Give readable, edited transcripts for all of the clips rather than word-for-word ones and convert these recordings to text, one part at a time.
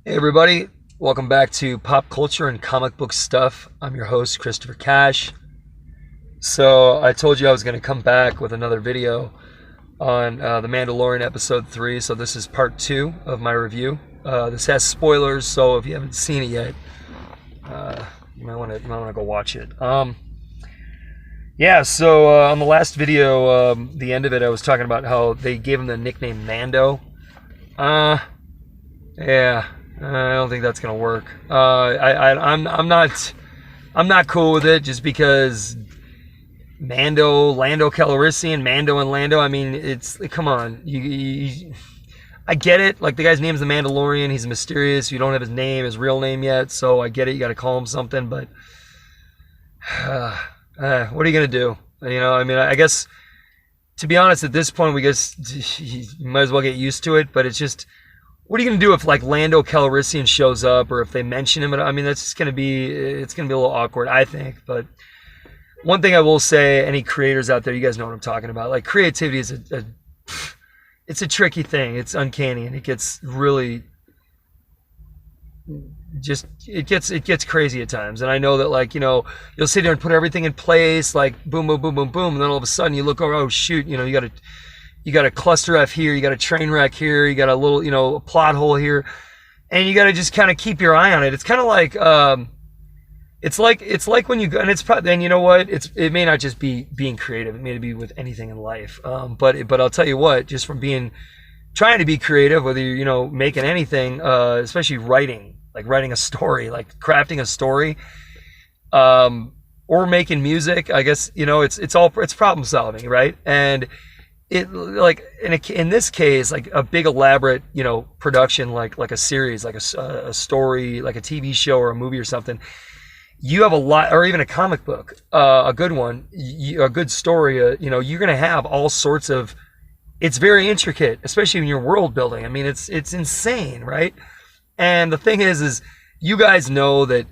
Hey everybody, welcome back to Pop Culture and Comic Book Stuff. I'm your host, Christopher Cash. So I told you I was going to come back with another video on The Mandalorian Episode 3. So this is part 2 of my review. This has spoilers, so if you haven't seen it yet, you might want to go watch it. So on the last video, the end of it, I was talking about how they gave him the nickname Mando. Yeah, I don't think that's gonna work. I'm not cool with it just because Lando Calrissian, Mando and Lando. I mean, it's come on, I get it. Like the guy's name is the Mandalorian. He's mysterious. You don't have his real name yet, so I get it. You got to call him something, but what are you gonna do? You know, I mean, I guess to be honest, at this point, you might as well get used to it. But it's just, what are you gonna do if like Lando Calrissian shows up, or if they mention him? I mean, that's just it's gonna be a little awkward, I think. But one thing I will say, any creators out there, you guys know what I'm talking about. Like creativity is it's a tricky thing. It's uncanny, and it gets really it gets crazy at times. And I know that, like, you know, you'll sit there and put everything in place, like boom, boom, boom, boom, boom, and then all of a sudden you look over, oh shoot, you know, you got a cluster F here, you got a train wreck here, you got a little, you know, a plot hole here, and you got to just kind of keep your eye on it. It's kind of like it's like when you go, and it's probably, and you know what, it may not just be being creative, it may be with anything in life, but I'll tell you what, just from trying to be creative, whether you're, you know, making anything, especially writing, like writing a story, like crafting a story, or making music, I guess, you know, it's problem solving, right? And it, like in this case, like a big elaborate, you know, production, like a series, like a story, like a TV show or a movie or something, you have a lot, or even a comic book, a good one, a good story, you know, you're gonna have all sorts of, it's very intricate, especially in your world building. I mean, it's insane, right? And the thing is you guys know that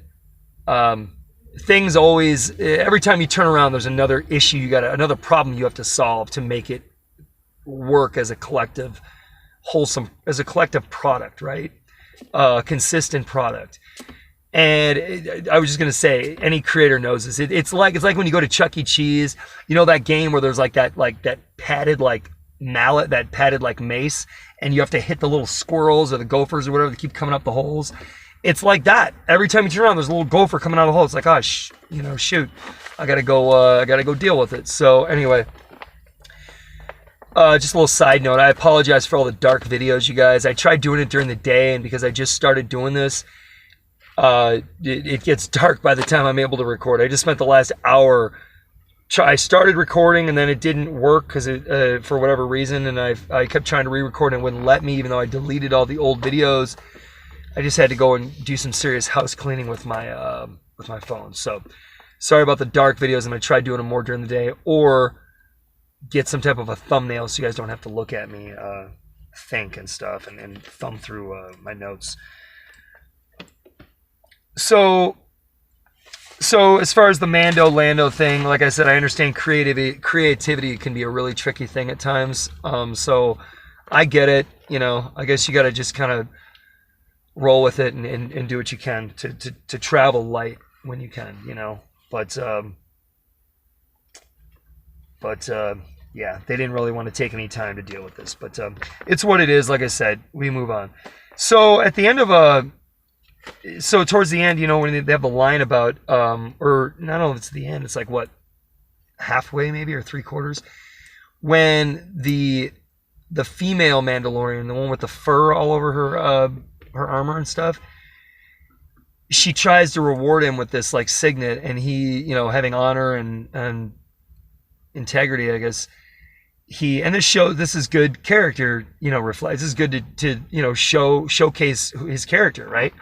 things always, every time you turn around, there's another issue, another problem you have to solve to make it work as a collective, as a collective product, right? Consistent product. And I was just gonna say, any creator knows this. It's like when you go to Chuck E. Cheese, you know, that game where there's that padded like mallet, that padded like mace, and you have to hit the little squirrels or the gophers or whatever that keep coming up the holes. It's like that. Every time you turn around, there's a little gopher coming out of the hole. It's like, oh, you know, shoot, I gotta go deal with it. So anyway, just a little side note. I apologize for all the dark videos, you guys. I tried doing it during the day, and because I just started doing this, it gets dark by the time I'm able to record. I just spent the last hour. I started recording and then it didn't work because for whatever reason, and I kept trying to re-record and it wouldn't let me, even though I deleted all the old videos. I just had to go and do some serious house cleaning with my phone. So sorry about the dark videos. I'm gonna try doing them more during the day, or get some type of a thumbnail so you guys don't have to look at me think and stuff and thumb through my notes. So as far as the Lando thing, like I said, I understand creativity can be a really tricky thing at times. So I get it. You know, I guess you got to just kind of roll with it and do what you can to travel light when you can, you know. But yeah, they didn't really want to take any time to deal with this. But it's what it is. Like I said, we move on. So at the end of so towards the end, you know, when they have the line about, or not know if it's the end, it's like what, halfway maybe, or 3/4, when the female Mandalorian, the one with the fur all over her armor and stuff, she tries to reward him with this like signet, and he, you know, having honor and integrity, I guess. This is good character, you know, reflects. This is good to you know, showcase his character, right?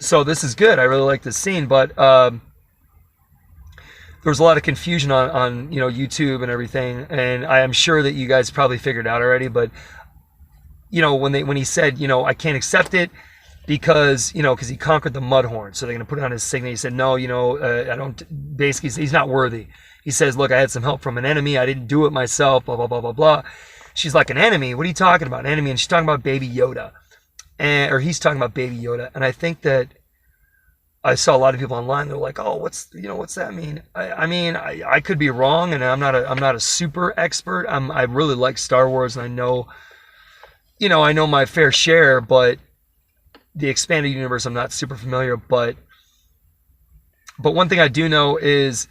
So this is good. I really like this scene, but there was a lot of confusion on you know, YouTube and everything, and I am sure that you guys probably figured out already. But you know, when he said, you know, I can't accept it because, you know, because he conquered the Mudhorn, so they're gonna put it on his signet. He said, no, you know, I don't. Basically, he's not worthy. He says, look, I had some help from an enemy. I didn't do it myself. Blah blah blah blah blah. She's like, an enemy? What are you talking about? An enemy? And she's talking about Baby Yoda. or he's talking about Baby Yoda, and I think that I saw a lot of people online. They're like, "Oh, what's that mean?" I mean, I could be wrong, and I'm not a super expert. I really like Star Wars, and I know my fair share, but the expanded universe I'm not super familiar. But one thing I do know is,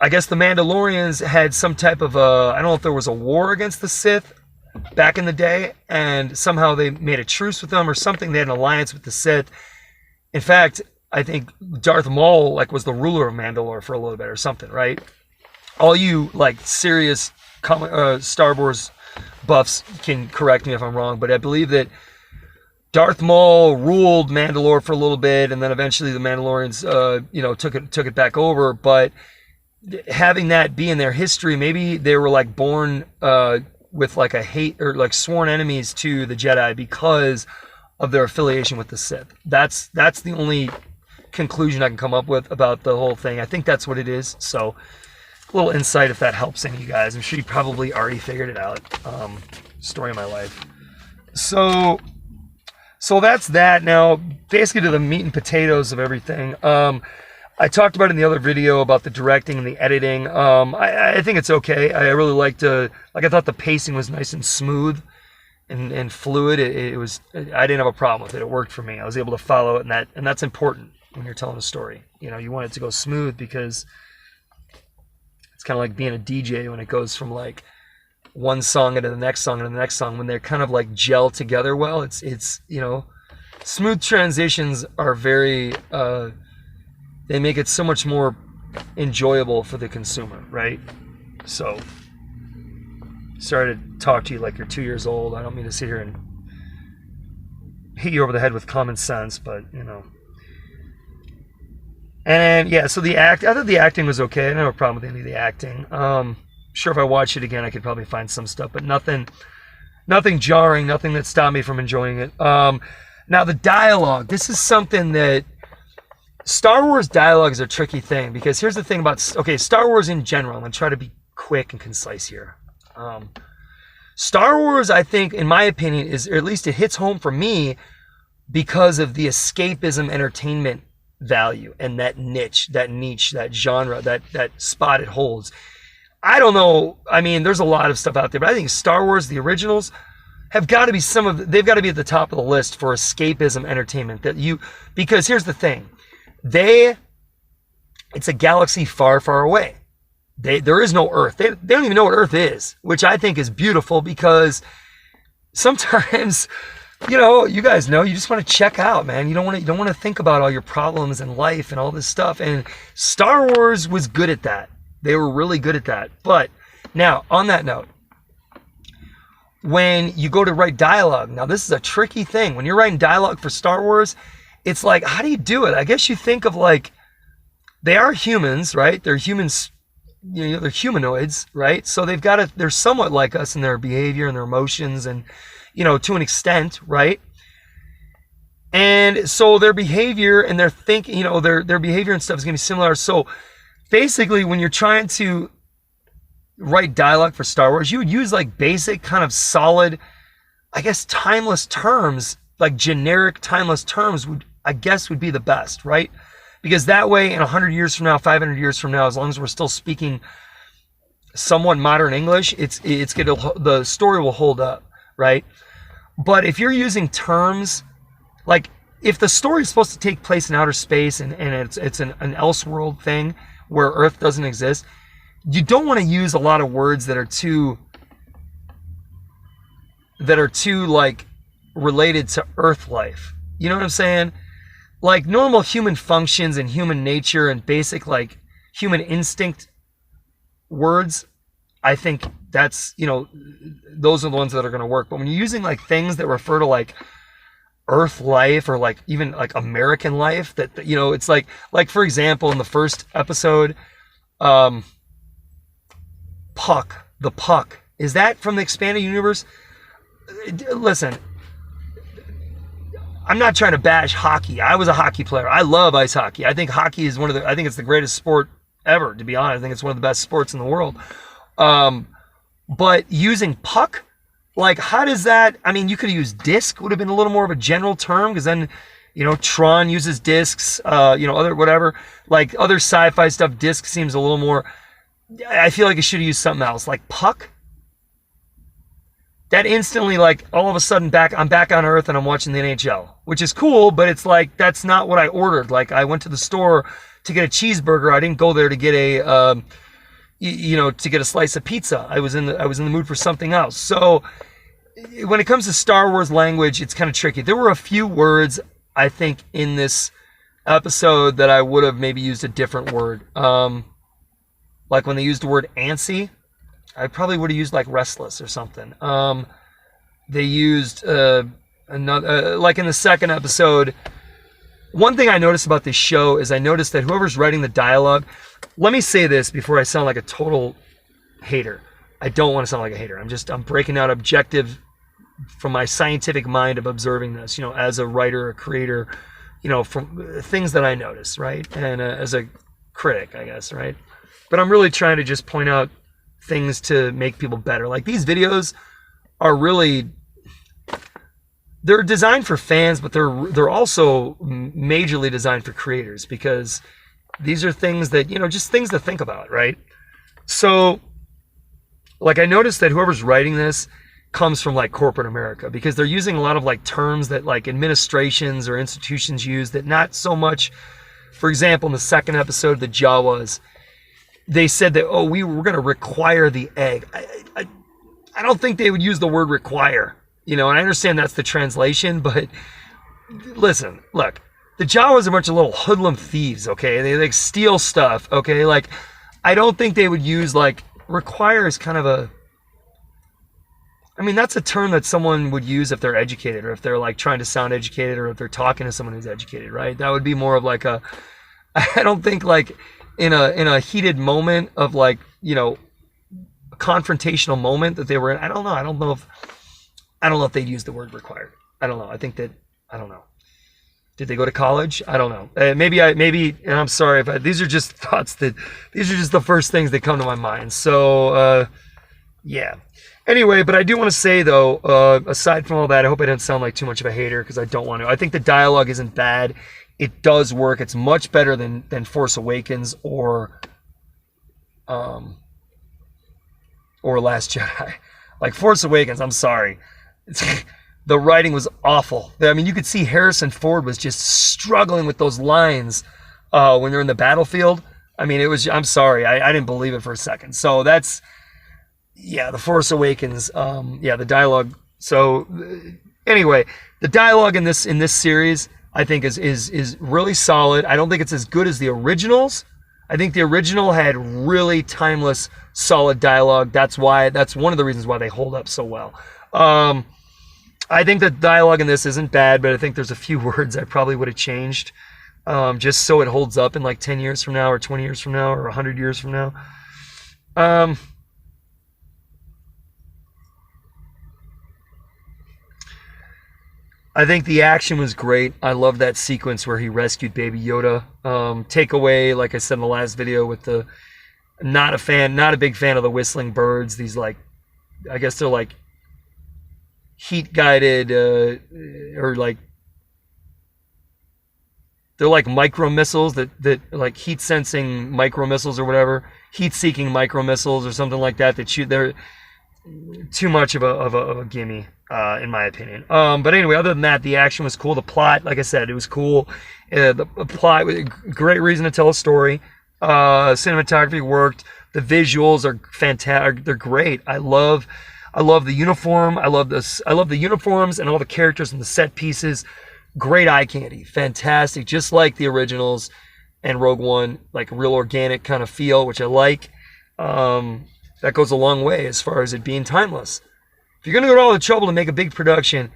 I guess the Mandalorians had some type of I don't know if there was a war against the Sith back in the day, and somehow they made a truce with them or something. They had an alliance with the Sith. In fact, I think Darth Maul was the ruler of Mandalore for a little bit or something, right? All you serious Star Wars buffs can correct me if I'm wrong, but I believe that Darth Maul ruled Mandalore for a little bit, and then eventually the Mandalorians, took it back over. But having that be in their history, maybe they were born with a hate or sworn enemies to the Jedi because of their affiliation with the Sith. That's the only conclusion I can come up with about the whole thing. I think that's what it is. So, a little insight if that helps any of you guys. I'm sure you probably already figured it out. Story of my life. So that's that. Now, basically to the meat and potatoes of everything. I talked about in the other video about the directing and the editing. I think it's okay. I really I thought the pacing was nice and smooth and fluid. It was. I didn't have a problem with it. It worked for me. I was able to follow it, and that's important when you're telling a story. You want it to go smooth, because it's kind of like being a DJ when it goes from one song into the next song into the next song, when they're kind of gel together well. It's smooth transitions are very they make it so much more enjoyable for the consumer, right? So, sorry to talk to you like you're 2 years old. I don't mean to sit here and hit you over the head with common sense, but And yeah, so I thought the acting was okay. I didn't have a problem with any of the acting. Sure, if I watch it again, I could probably find some stuff, but nothing jarring, nothing that stopped me from enjoying it. Now the dialogue. This is something that Star Wars dialogue is a tricky thing, because here's the thing about Star Wars in general. I'm gonna try to be quick and concise here. Star Wars, I think, in my opinion, or at least it hits home for me because of the escapism entertainment value and that niche, that genre, that spot it holds. I don't know. I mean, there's a lot of stuff out there, but I think Star Wars, the originals, have got to be they've got to be at the top of the list for escapism entertainment. Because here's the thing. It's a galaxy far, far away. There is no Earth. They don't even know what Earth is, which I think is beautiful, because sometimes, you guys know, you just want to check out, man. You don't want to think about all your problems in life and all this stuff. And Star Wars was good at that. They were really good at that. But now, on that note, when you go to write dialogue, now this is a tricky thing. When you're writing dialogue for Star Wars, it's how do you do it? I guess you think of they are humans, right? They're humans, they're humanoids, right? So they're somewhat like us in their behavior and their emotions, and, to an extent, right? And so their behavior and their thinking, their behavior and stuff is going to be similar. So basically, when you're trying to write dialogue for Star Wars, you would use basic kind of solid, I guess, timeless terms, generic timeless terms would be the best, right? Because that way, in 100 years from now, 500 years from now, as long as we're still speaking somewhat modern English, the story will hold up, right? But if you're using terms, if the story is supposed to take place in outer space and it's an elseworld thing where Earth doesn't exist, you don't want to use a lot of words that are too related to Earth life. You know what I'm saying? Normal human functions and human nature and basic human instinct words, I think that's, those are the ones that are going to work. But when you're using things that refer to Earth life, or even American life, that it's for example, in the first episode, Puck, the Puck, is that from the expanded universe? Listen, I'm not trying to bash hockey. I was a hockey player. I love ice hockey. I think hockey is I think it's the greatest sport ever, to be honest. I think it's one of the best sports in the world. But using puck Like, how does that, I mean, you could use disc, would have been a little more of a general term, because then, you know, Tron uses discs, you know, other whatever. Like, other sci-fi stuff, disc seems a little more, I feel like it should have used something else. Like, puck? That instantly, like, all of a sudden, I'm back on Earth and I'm watching the NHL, which is cool, but it's like, that's not what I ordered. Like, I went to the store to get a cheeseburger. I didn't go there to get a, you know, to get a slice of pizza. I was in the mood for something else. So when it comes to Star Wars language, it's kind of tricky. There were a few words, I think, in this episode that I would have maybe used a different word. Like when they used the word antsy, I probably would have used like restless or something. They used another, like in the second episode. One thing I noticed about this show is I noticed that whoever's writing the dialogue, let me say this before I sound like a total hater. I don't want to sound like a hater. I'm breaking out objective from my scientific mind of observing this, you know, as a writer, a creator, you know, from things that I notice, right? And as a critic, I guess, right? But I'm really trying to just point out things to make people better. Like, these videos are really, they're designed for fans, but they're also majorly designed for creators, because these are things that, you know, just things to think about, right? So, like, I noticed that whoever's writing this comes from like corporate America, because they're using a lot of like terms that like administrations or institutions use that not so much. For example, in the second episode, the Jawas, they said that, oh, we're going to require the egg. I don't think they would use the word require, you know, and I understand that's the translation, but listen, look, the Jawas are a bunch of little hoodlum thieves, okay? They like steal stuff, okay? Like, I don't think they would use like require is kind of a, I mean, that's a term that someone would use if they're educated, or if they're like trying to sound educated, or if they're talking to someone who's educated, right? That would be more of like a, I don't think like in a heated moment of like, you know, a confrontational moment that they were in. I don't know if they'd use the word required. I don't know. I think that, I don't know. Did they go to college? I don't know. Maybe, and I'm sorry if these are just thoughts these are just the first things that come to my mind. So, yeah. Anyway, but I do want to say though, aside from all that, I hope I didn't sound like too much of a hater, because I don't want to. I think the dialogue isn't bad. It does work. It's much better than Force Awakens or Last Jedi. Like Force Awakens, I'm sorry. The writing was awful. I mean, you could see Harrison Ford was just struggling with those lines when they're in the battlefield. I mean, it was, I'm sorry, I didn't believe it for a second. So that's, yeah, The Force Awakens, yeah, the dialogue. So anyway, the dialogue in this series, I think is really solid. I don't think it's as good as the originals. I think the original had really timeless, solid dialogue. That's one of the reasons why they hold up so well. I think the dialogue in this isn't bad, but I think there's a few words I probably would have changed, just so it holds up in like 10 years from now, or 20 years from now, or 100 years from now. I think the action was great. I love that sequence where he rescued Baby Yoda. Takeaway, like I said in the last video, with the not a big fan of the whistling birds. These, like, I guess they're like heat guided, or like they're like micro missiles that like heat sensing micro missiles or whatever, heat seeking micro missiles or something like that shoot. They're too much of a gimme, in my opinion. But anyway, other than that, the action was cool. The plot, like I said, it was cool. The plot, great reason to tell a story. Cinematography worked. The visuals are fantastic. They're great. I love the uniform. I love the uniforms and all the characters and the set pieces. Great eye candy. Fantastic. Just like the originals and Rogue One, like a real organic kind of feel, which I like. That goes a long way as far as it being timeless. If you're going to go to all the trouble to make a big production,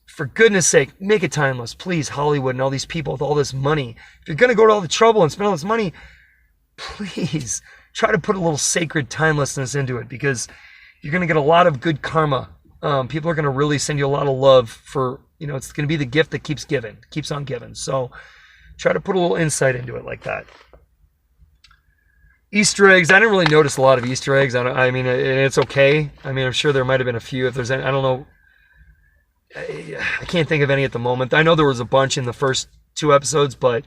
for goodness sake, make it timeless. Please, Hollywood and all these people with all this money. If you're going to go to all the trouble and spend all this money, please try to put a little sacred timelessness into it, because you're going to get a lot of good karma. People are going to really send you a lot of love for, it's going to be the gift that keeps on giving. So try to put a little insight into it like that. Easter eggs. I didn't really notice a lot of Easter eggs. I mean, and it's okay. I mean, I'm sure there might have been a few. If there's any, I don't know. I can't think of any at the moment. I know there was a bunch in the first 2 episodes, but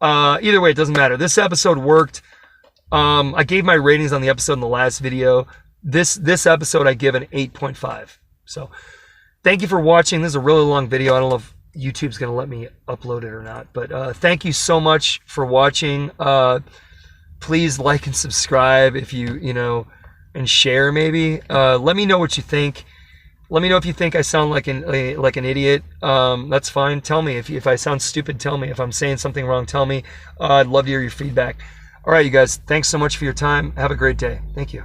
either way, it doesn't matter. This episode worked. I gave my ratings on the episode in the last video. This episode I give an 8.5. So thank you for watching. This is a really long video. I don't know if YouTube's going to let me upload it or not, but thank you so much for watching. Please like and subscribe if you know, and share maybe. Let me know what you think. Let me know if you think I sound like an idiot. That's fine. Tell me if I sound stupid. Tell me if I'm saying something wrong. Tell me. I'd love to hear your feedback. All right, you guys. Thanks so much for your time. Have a great day. Thank you.